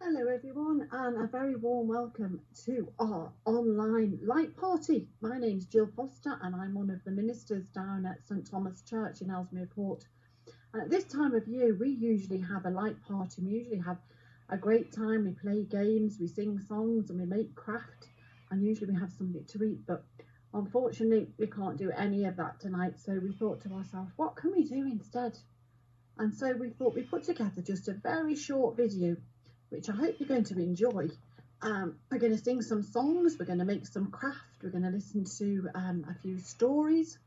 Hello, everyone, and a very warm welcome to our online light party. My name's Jill Foster, and I'm one of the ministers down at St Thomas Church in Ellesmere Port. And at this time of year, we usually have a light party. We usually have a great time. We play games, we sing songs, and we make craft, and usually we have something to eat. But unfortunately, we can't do any of that tonight. So we thought to ourselves, what can we do instead? And so we thought we'd put together just a very short video, which I hope you're going to enjoy. We're going to sing some songs, we're going to make some craft, we're going to listen to a few stories,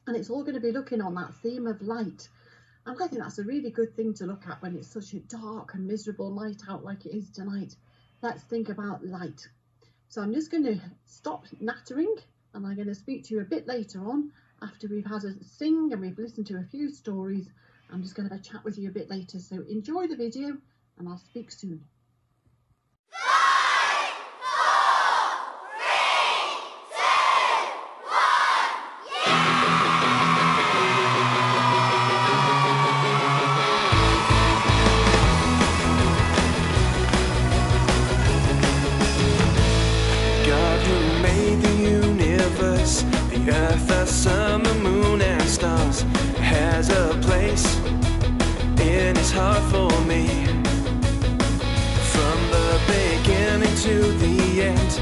and it's all going to be looking on that theme of light. And I think that's a really good thing to look at when it's such a dark and miserable night out like it is tonight. Let's think about light. So I'm just going to stop nattering, and I'm going to speak to you a bit later on after we've had a sing and we've listened to a few stories. I'm just going to have a chat with you a bit later, so enjoy the video and I'll speak soon. 5, 4, 3, 2, 1, God who made the universe, the earth, the sun, the moon and stars, has a place in his heart for me. From the beginning to the end,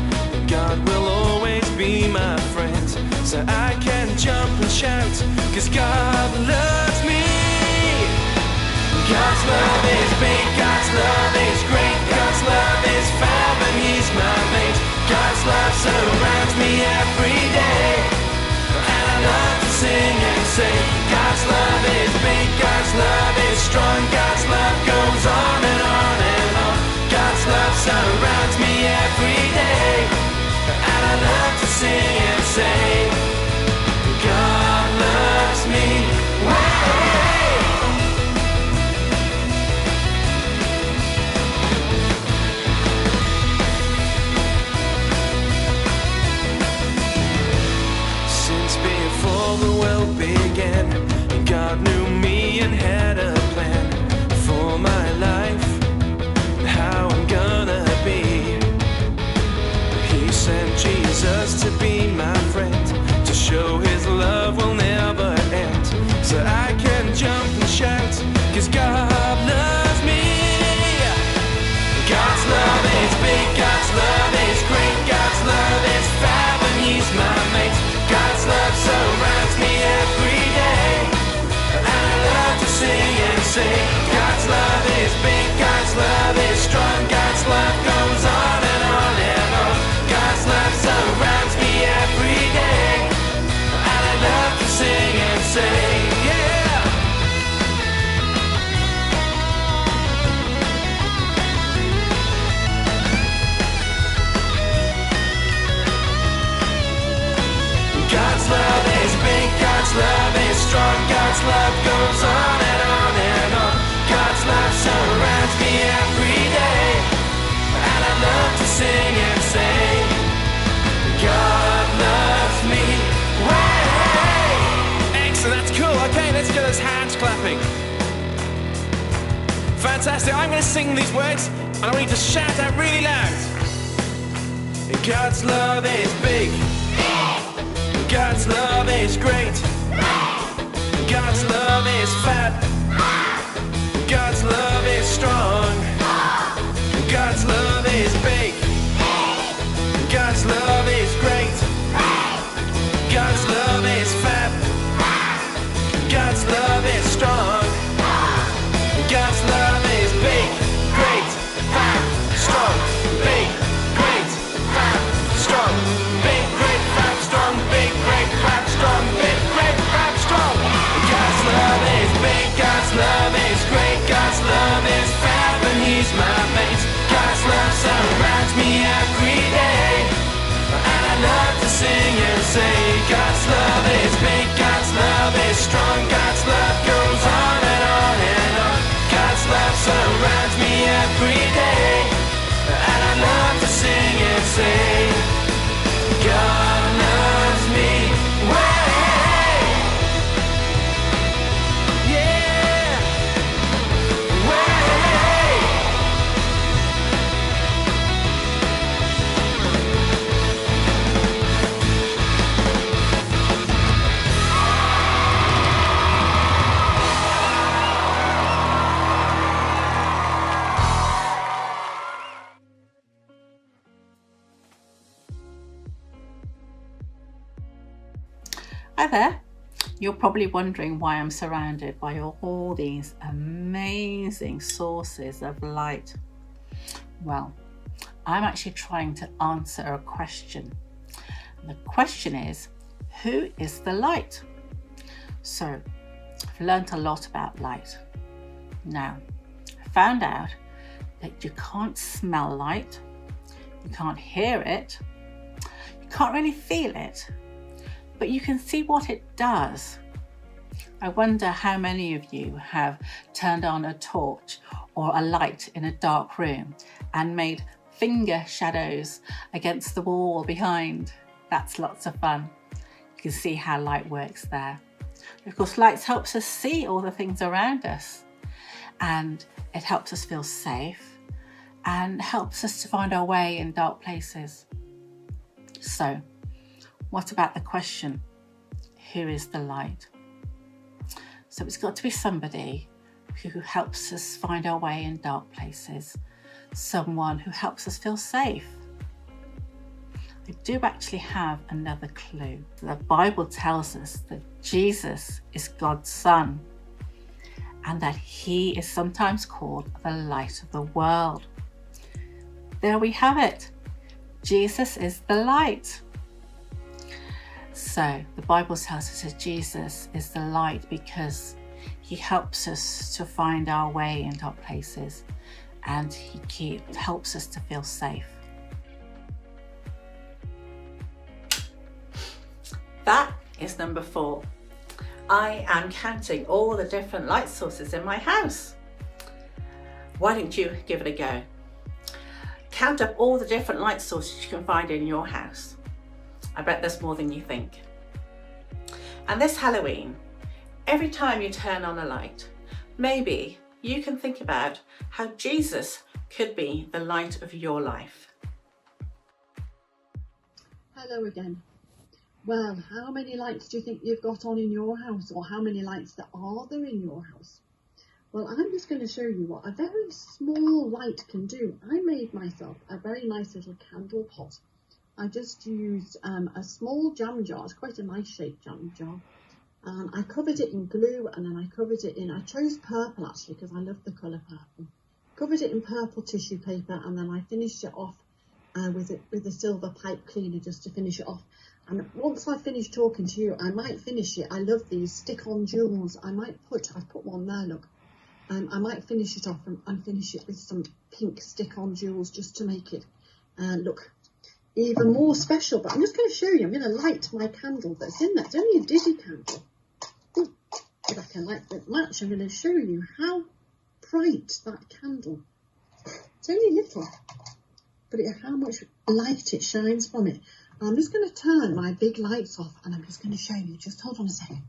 God will always be my friend. So I can jump and shout, 'cause God loves me. God's love is big, God's love is great, God's love is fab and he's my mate. God's love surrounds me every day, and I love to sing and say, God's love is big, God's love is strong, God's love goes on and on and on. God's love surrounds me every day, and I love to sing and say, God loves me. Way. Since before the world began, God knew me and had a plan for my life, how I'm gonna be. He sent Jesus to be my friend, to show his love will never end. So I can jump and shout, 'cause God loves me. God's love is big, God's love is great, God's love is fab and he's my mate. God's love surrounds me every day, and I love to sing and say, God's love is big, God's love is strong, God's love goes on and on and on. God's love surrounds me every day, and I love to sing and say, yeah. God's love is big, God's love is strong, God's love goes on and on and on. God's love surrounds me every day, and I love to sing and say, God loves me. Way. Excellent, that's cool. Okay, let's get those hands clapping. Fantastic. I'm going to sing these words, and I want you to shout out really loud. God's love is big. God's love is great. God's love is fab. God's love is strong. God's love is big. God's love is great. God's love is fab. God's love is strong. God's love is big, great, fab, strong, big, great, fab, strong, big, great, fab, strong, big, great, fab, strong, big, great, fab, strong. God's love is big, God's love is great, God's love is fab and he's my mate. God's love surrounds me every day, and I love to sing and say, God's love is big, God's love is strong, God's love goes on and on and on. God's love surrounds me every day, and I love to sing and say, God loves me. Way. Yeah. Way. Hi there. You're probably wondering why I'm surrounded by all these amazing sources of light. Well, I'm actually trying to answer a question. The question is, who is the light? So, I've learned a lot about light. Now, I found out that you can't smell light, you can't hear it, you can't really feel it, but you can see what it does. I wonder how many of you have turned on a torch or a light in a dark room and made finger shadows against the wall behind. That's lots of fun. You can see how light works there. Of course, light helps us see all the things around us, and it helps us feel safe and helps us to find our way in dark places. So, what about the question, who is the light? So it's got to be somebody who helps us find our way in dark places, someone who helps us feel safe. I do actually have another clue. The Bible tells us that Jesus is God's Son and that he is sometimes called the light of the world. There we have it. Jesus is the light. So the Bible tells us that Jesus is the light because he helps us to find our way in dark places, and he helps us to feel safe. That is number 4. I am counting all the different light sources in my house. Why don't you give it a go? Count up all the different light sources you can find in your house. I bet there's more than you think. And this Halloween, every time you turn on a light, maybe you can think about how Jesus could be the light of your life. Hello again. Well, how many lights do you think you've got on in your house, or how many lights are there in your house? Well, I'm just going to show you what a very small light can do. I made myself a very nice little candle pot. I just used a small jam jar. It's quite a nice shaped jam jar. And I covered it in glue, and then I covered it in, I chose purple actually because I love the colour purple. Covered it in purple tissue paper, and then I finished it off with a silver pipe cleaner just to finish it off. And once I finish talking to you, I might finish it. I love these stick-on jewels. I've put one there, look. I might finish it off and finish it with some pink stick-on jewels just to make it look even more special. But I'm just going to show you. I'm going to light my candle that's in there. It's only a dizzy candle. Ooh, if I can light the match, I'm going to show you how bright that candle. It's only little, but how much light it shines from it. I'm just going to turn my big lights off, and I'm just going to show you. Just hold on a second.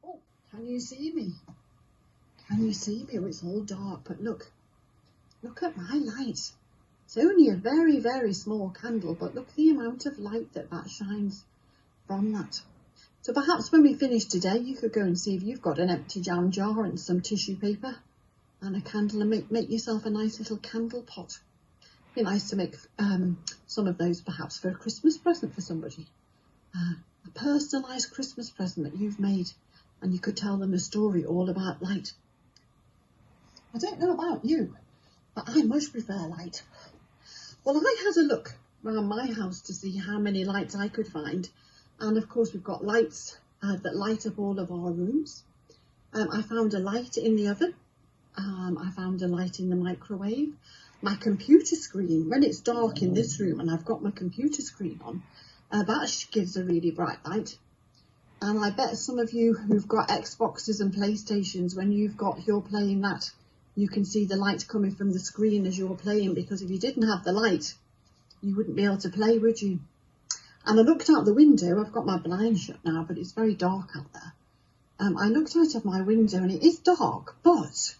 Oh, can you see me? Can you see me? Oh, it's all dark, but look at my light. It's only a very, very small candle, but look the amount of light that shines from that. So perhaps when we finish today, you could go and see if you've got an empty jam jar and some tissue paper and a candle, and make yourself a nice little candle pot. Be nice to make some of those perhaps for a Christmas present for somebody. A personalised Christmas present that you've made, and you could tell them a story all about light. I don't know about you, but I much prefer light. Well, I had a look around my house to see how many lights I could find, and of course we've got lights that light up all of our rooms. I found a light in the oven. I found a light in the microwave. My computer screen, when it's dark in this room and I've got my computer screen on, that gives a really bright light. And I bet some of you who've got Xboxes and PlayStations, when you're playing that, you can see the light coming from the screen as you're playing, because if you didn't have the light, you wouldn't be able to play, would you? And I looked out the window. I've got my blinds shut now, but it's very dark out there. I looked out of my window and it is dark, but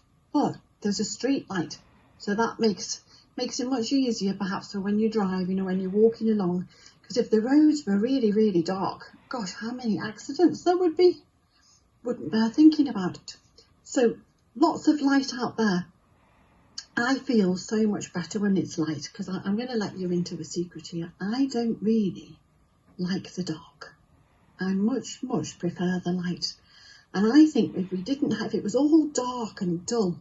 there's a street light. So that makes it much easier perhaps for when you drive, when you're walking along. Because if the roads were really, really dark, gosh, how many accidents there would be. Wouldn't bear thinking about it. So lots of light out there. I feel so much better when it's light, because I'm going to let you into a secret here. I don't really like the dark. I much, much prefer the light. And I think if it was all dark and dull,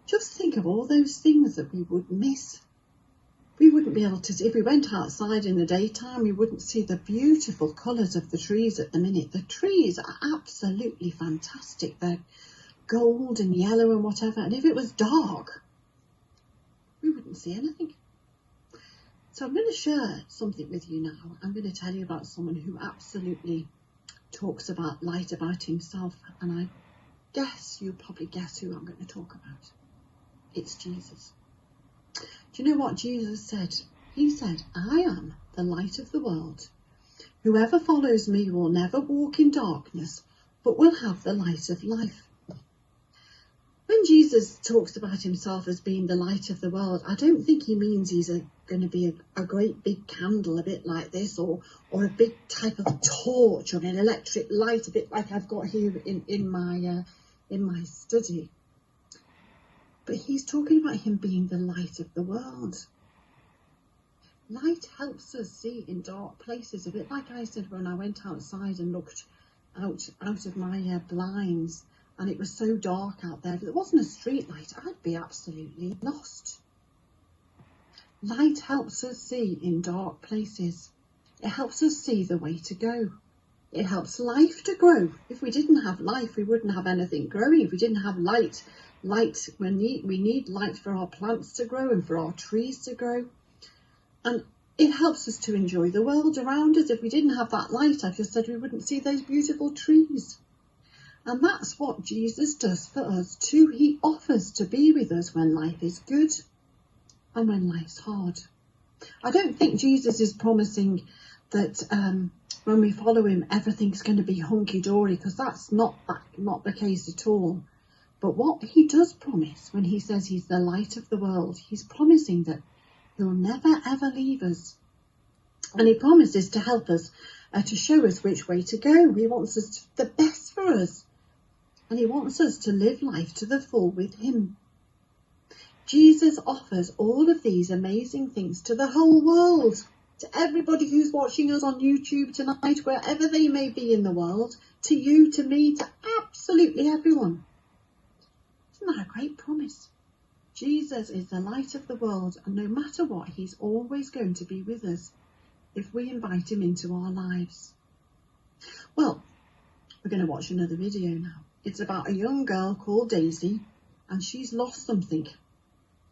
just think of all those things that we would miss. We wouldn't be able to see, if we went outside in the daytime, we wouldn't see the beautiful colours of the trees at the minute. The trees are absolutely fantastic. They're gold and yellow and whatever. And if it was dark, we wouldn't see anything. So I'm going to share something with you now. I'm going to tell you about someone who absolutely talks about light about himself. And I guess you'll probably guess who I'm going to talk about. It's Jesus. Do you know what Jesus said? He said, I am the light of the world. Whoever follows me will never walk in darkness, but will have the light of life. When Jesus talks about himself as being the light of the world, I don't think he means he's going to be a great big candle, a bit like this, or a big type of torch or an electric light, a bit like I've got here in my study. But he's talking about him being the light of the world. Light helps us see in dark places, a bit like I said when I went outside and looked out of my blinds, and it was so dark out there. If there wasn't a street light, I'd be absolutely lost. Light helps us see in dark places. It helps us see the way to go. It helps life to grow. If we didn't have life, we wouldn't have anything growing. If we didn't have light, we need light for our plants to grow and for our trees to grow. And it helps us to enjoy the world around us. If we didn't have that light, I just said, we wouldn't see those beautiful trees. And that's what Jesus does for us too. He offers to be with us when life is good and when life's hard. I don't think Jesus is promising that when we follow him, everything's going to be hunky-dory, because that's not the case at all. But what he does promise when he says he's the light of the world, he's promising that he'll never ever leave us. And he promises to help us, to show us which way to go. He wants us the best for us. And he wants us to live life to the full with him. Jesus offers all of these amazing things to the whole world, to everybody who's watching us on YouTube tonight, wherever they may be in the world, to you, to me, to absolutely everyone. Isn't that a great promise? Jesus is the light of the world, and no matter what, he's always going to be with us if we invite him into our lives. Well, we're going to watch another video now. It's about a young girl called Daisy, and she's lost something.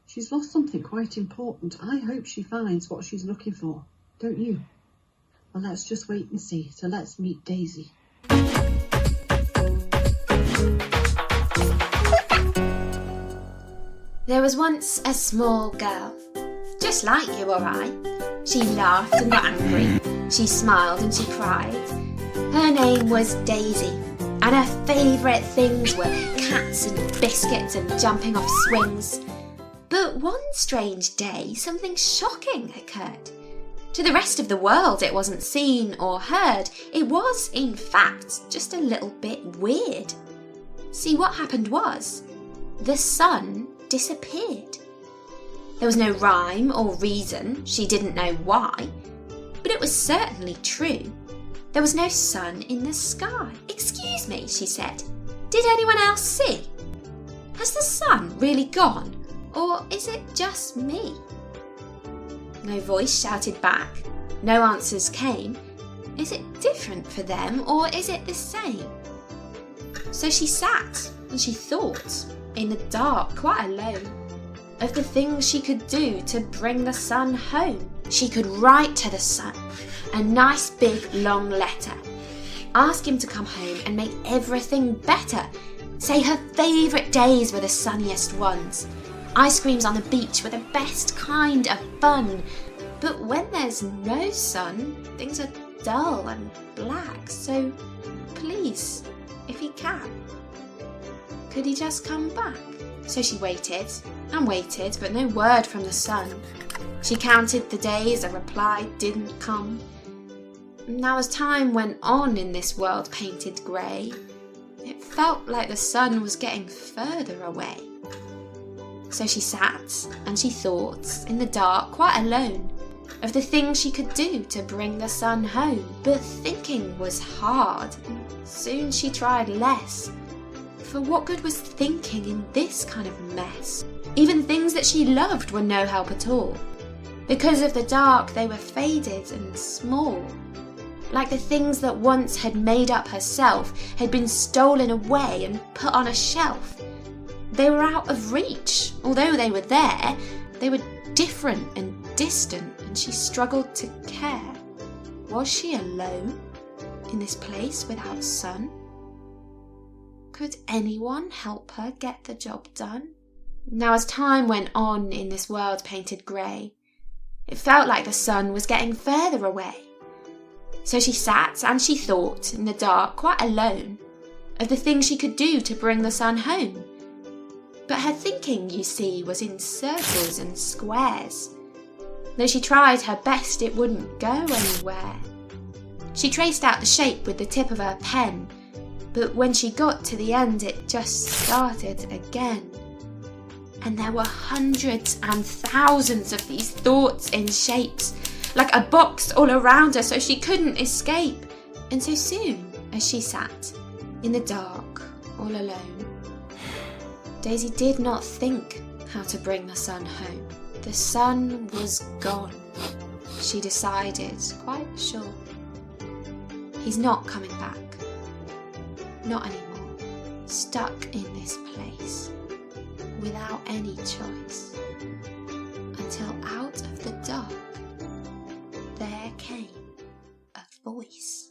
She's lost something quite important. I hope she finds what she's looking for, don't you? Well, let's just wait and see. So let's meet Daisy. There was once a small girl, just like you or I. She laughed and got angry. She smiled and she cried. Her name was Daisy, and her favourite things were cats and biscuits and jumping off swings. But one strange day, something shocking occurred. To the rest of the world, it wasn't seen or heard. It was, in fact, just a little bit weird. See, what happened was, the sun disappeared. There was no rhyme or reason. She didn't know why. But it was certainly true. There was no sun in the sky. "Excuse me," she said. "Did anyone else see? Has the sun really gone? Or is it just me?" No voice shouted back. No answers came. Is it different for them, or is it the same? So she sat and she thought, in the dark, quite alone, of the things she could do to bring the sun home. She could write to the sun a nice big long letter, ask him to come home and make everything better, say her favourite days were the sunniest ones, ice creams on the beach were the best kind of fun. But when there's no sun, things are dull and black, so please, if he can, could he just come back? So she waited and waited, but no word from the sun. She counted the days, a reply didn't come. Now as time went on in this world painted grey, it felt like the sun was getting further away. So she sat and she thought, in the dark, quite alone, of the things she could do to bring the sun home. But thinking was hard. Soon she tried less. For what good was thinking in this kind of mess? Even things that she loved were no help at all. Because of the dark, they were faded and small. Like the things that once had made up herself had been stolen away and put on a shelf. They were out of reach. Although they were there, they were different and distant, and she struggled to care. Was she alone in this place without sun? Could anyone help her get the job done? Now, as time went on in this world painted grey, it felt like the sun was getting further away. So she sat and she thought in the dark, quite alone, of the things she could do to bring the sun home. But her thinking, you see, was in circles and squares. Though she tried her best, it wouldn't go anywhere. She traced out the shape with the tip of her pen, but when she got to the end, it just started again. And there were hundreds and thousands of these thoughts in shapes, like a box all around her, so she couldn't escape. And so soon as she sat in the dark, all alone, Daisy did not think how to bring the sun home. The sun was gone. She decided, quite sure. He's not coming back. Not anymore. Stuck in this place, without any choice. Until out of the dark, there came a voice.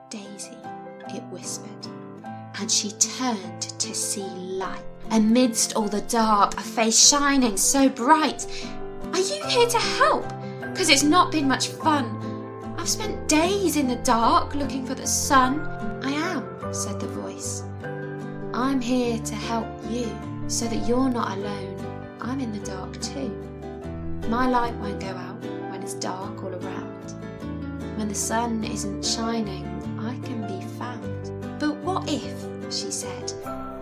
Daisy, it whispered, and she turned to see light. Amidst all the dark, a face shining so bright. Are you here to help? 'Cause it's not been much fun. I've spent days in the dark looking for the sun. I am, said the voice. I'm here to help you so that you're not alone. I'm in the dark too. My light won't go out when it's dark all around. When the sun isn't shining, I can be found. But what if, she said,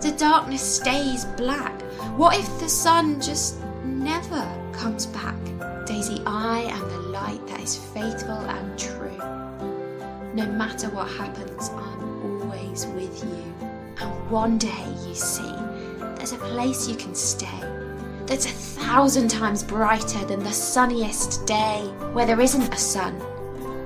the darkness stays black? What if the sun just never comes back? Daisy, I am the light that is faithful and true. No matter what happens, I'm always with you. And one day, you see, there's a place you can stay that's 1,000 times brighter than the sunniest day, where there isn't a sun.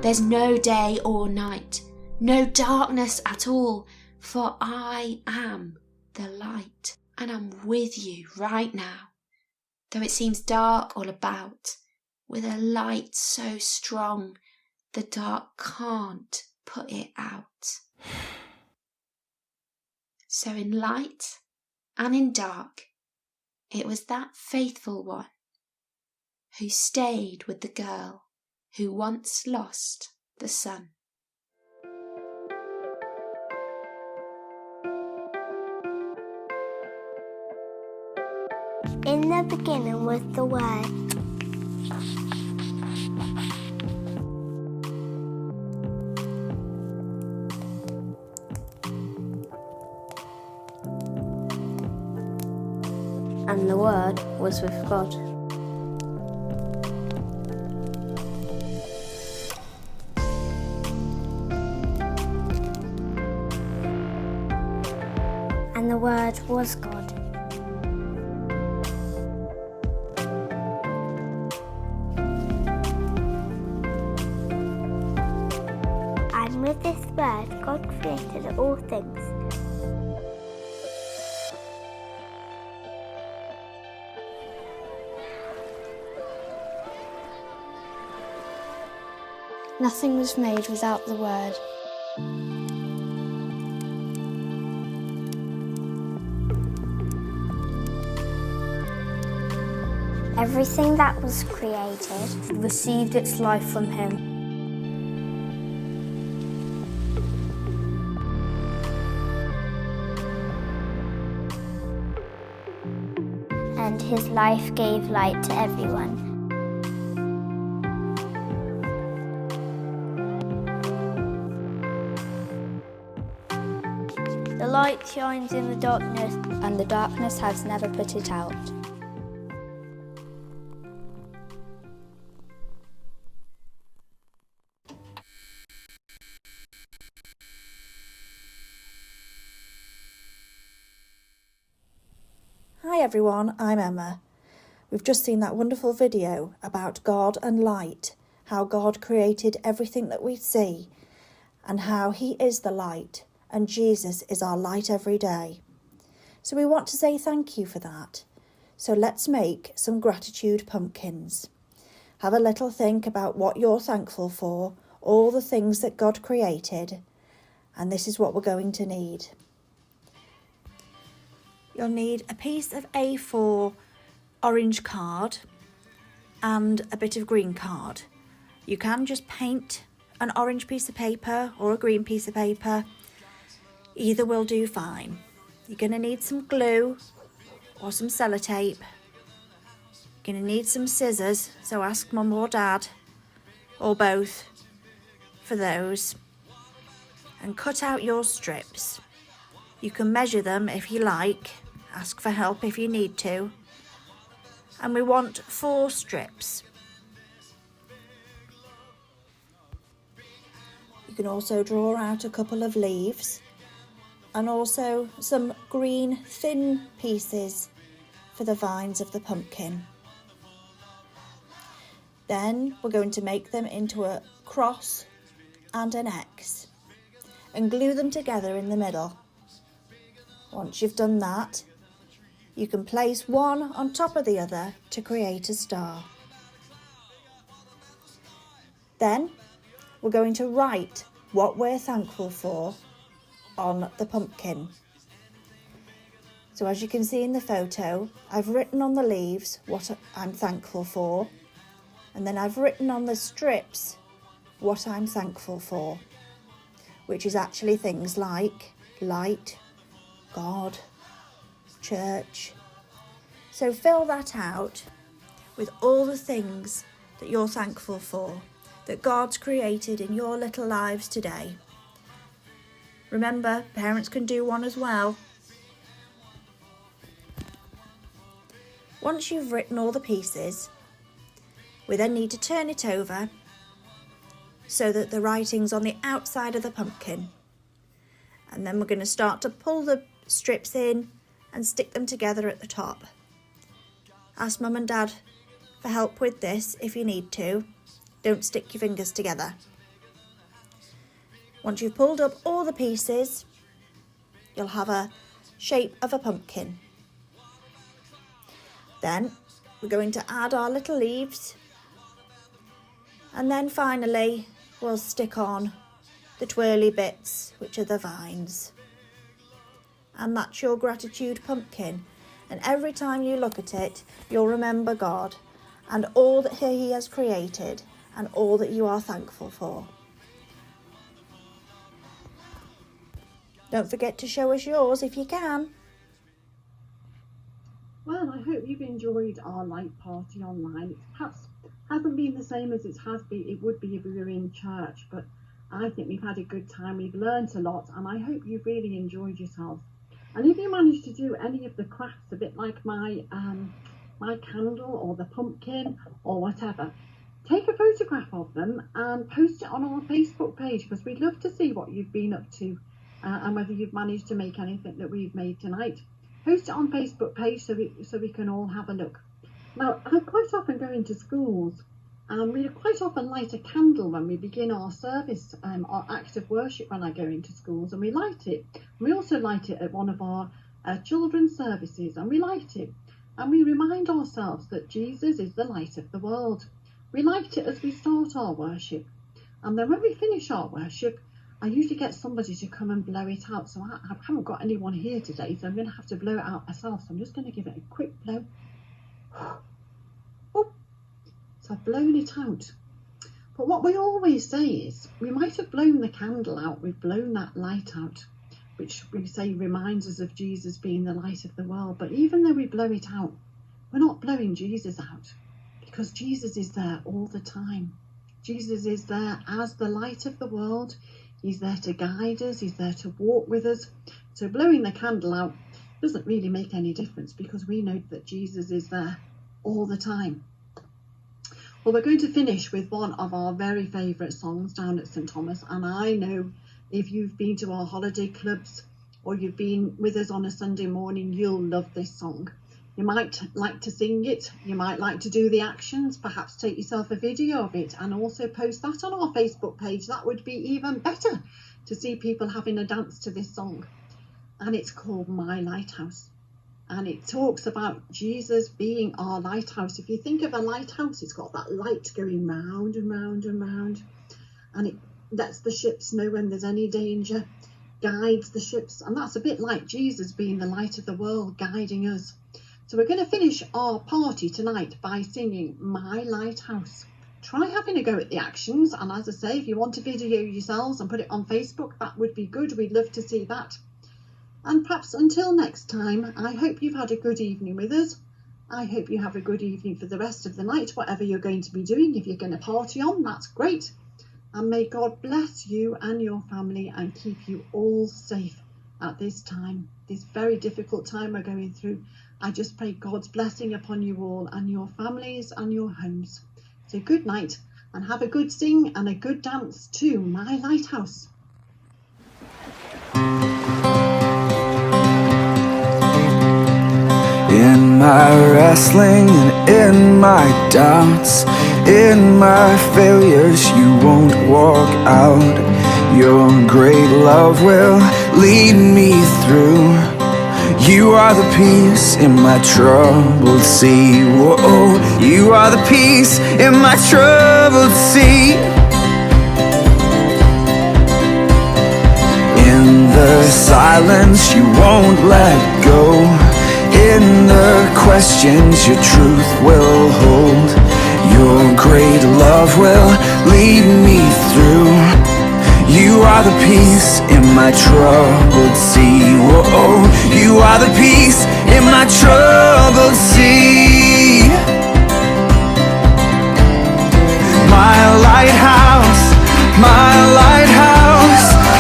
There's no day or night, no darkness at all, for I am the light, and I'm with you right now, though it seems dark all about, with a light so strong the dark can't put it out. So in light and in dark, it was that faithful one who stayed with the girl who once lost the sun. In the beginning was the Word. And the Word was with God. And the Word was God. And with this Word, God created all things. Nothing was made without the Word. Everything that was created received its life from him. And his life gave light to everyone. The light shines in the darkness, and the darkness has never put it out. Hi everyone, I'm Emma. We've just seen that wonderful video about God and light, how God created everything that we see, and how He is the light, and Jesus is our light every day. So we want to say thank you for that. So let's make some gratitude pumpkins. Have a little think about what you're thankful for, all the things that God created, and this is what we're going to need. You'll need a piece of A4 orange card and a bit of green card. You can just paint an orange piece of paper or a green piece of paper. Either will do fine. You're going to need some glue or some sellotape. You're going to need some scissors, so ask Mum or Dad or both for those. And cut out your strips. You can measure them if you like. Ask for help if you need to. And we want 4 strips. You can also draw out a couple of leaves and also some green thin pieces for the vines of the pumpkin. Then we're going to make them into a cross and an X and glue them together in the middle. Once you've done that, you can place one on top of the other to create a star. Then we're going to write what we're thankful for on the pumpkin. So as you can see in the photo, I've written on the leaves what I'm thankful for, and then I've written on the strips what I'm thankful for, which is actually things like light, God, church. So fill that out with all the things that you're thankful for, that God's created in your little lives today. Remember, parents can do one as well. Once you've written all the pieces, we then need to turn it over so that the writing's on the outside of the pumpkin. And then we're going to start to pull the strips in and stick them together at the top. Ask Mum and Dad for help with this if you need to. Don't stick your fingers together. Once you've pulled up all the pieces, you'll have a shape of a pumpkin. Then we're going to add our little leaves, and then finally we'll stick on the twirly bits, which are the vines. And that's your gratitude pumpkin. And every time you look at it, you'll remember God and all that He has created and all that you are thankful for. Don't forget to show us yours if you can. Well, I hope you've enjoyed our light party online. It perhaps hasn't been the same as it would be if we were in church, but I think we've had a good time. We've learnt a lot, and I hope you've really enjoyed yourselves. And if you manage to do any of the crafts, a bit like my candle or the pumpkin or whatever, take a photograph of them and post it on our Facebook page, because we'd love to see what you've been up to and whether you've managed to make anything that we've made tonight. Post it on Facebook page so we can all have a look. Now, I quite often go into schools and we quite often light a candle when we begin our service, our act of worship when I go into schools, and we light it. We also light it at one of our children's services, and we light it. And we remind ourselves that Jesus is the light of the world. We light it as we start our worship. And then when we finish our worship, I usually get somebody to come and blow it out. So I haven't got anyone here today, so I'm going to have to blow it out myself. So I'm just going to give it a quick blow. Oh, so I've blown it out. But what we always say is, we might have blown the candle out, we've blown that light out, which we say reminds us of Jesus being the light of the world. But even though we blow it out, we're not blowing Jesus out, because Jesus is there all the time. Jesus is there as the light of the world. He's there to guide us. He's there to walk with us. So blowing the candle out doesn't really make any difference, because we know that Jesus is there all the time. Well, we're going to finish with one of our very favourite songs down at St Thomas, and I know if you've been to our holiday clubs or you've been with us on a Sunday morning, you'll love this song. You might like to sing it, you might like to do the actions, perhaps take yourself a video of it and also post that on our Facebook page. That would be even better, to see people having a dance to this song. And it's called My Lighthouse. And it talks about Jesus being our lighthouse. If you think of a lighthouse, it's got that light going round and round and round. And it lets the ships know when there's any danger, guides the ships. And that's a bit like Jesus being the light of the world, guiding us. So we're going to finish our party tonight by singing My Lighthouse. Try having a go at the actions. And as I say, if you want to video yourselves and put it on Facebook, that would be good. We'd love to see that. And perhaps until next time, I hope you've had a good evening with us. I hope you have a good evening for the rest of the night, whatever you're going to be doing. If you're going to party on, that's great. And may God bless you and your family and keep you all safe at this time, this very difficult time we're going through. I just pray God's blessing upon you all and your families and your homes. So good night, and have a good sing and a good dance to My Lighthouse. In my wrestling and in my doubts, in my failures, you won't walk out. Your great love will lead me through. You are the peace in my troubled sea. Whoa, you are the peace in my troubled sea. In the silence, you won't let go. In the questions, your truth will hold. Your great love will lead me through. You are the peace in my troubled sea. Whoa, you are the peace in my troubled sea. My lighthouse,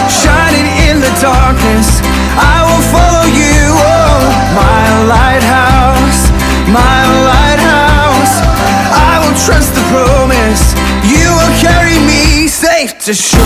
shining in the darkness, I will follow you. Oh, my lighthouse, I will trust the promise. You will carry me safe to shore.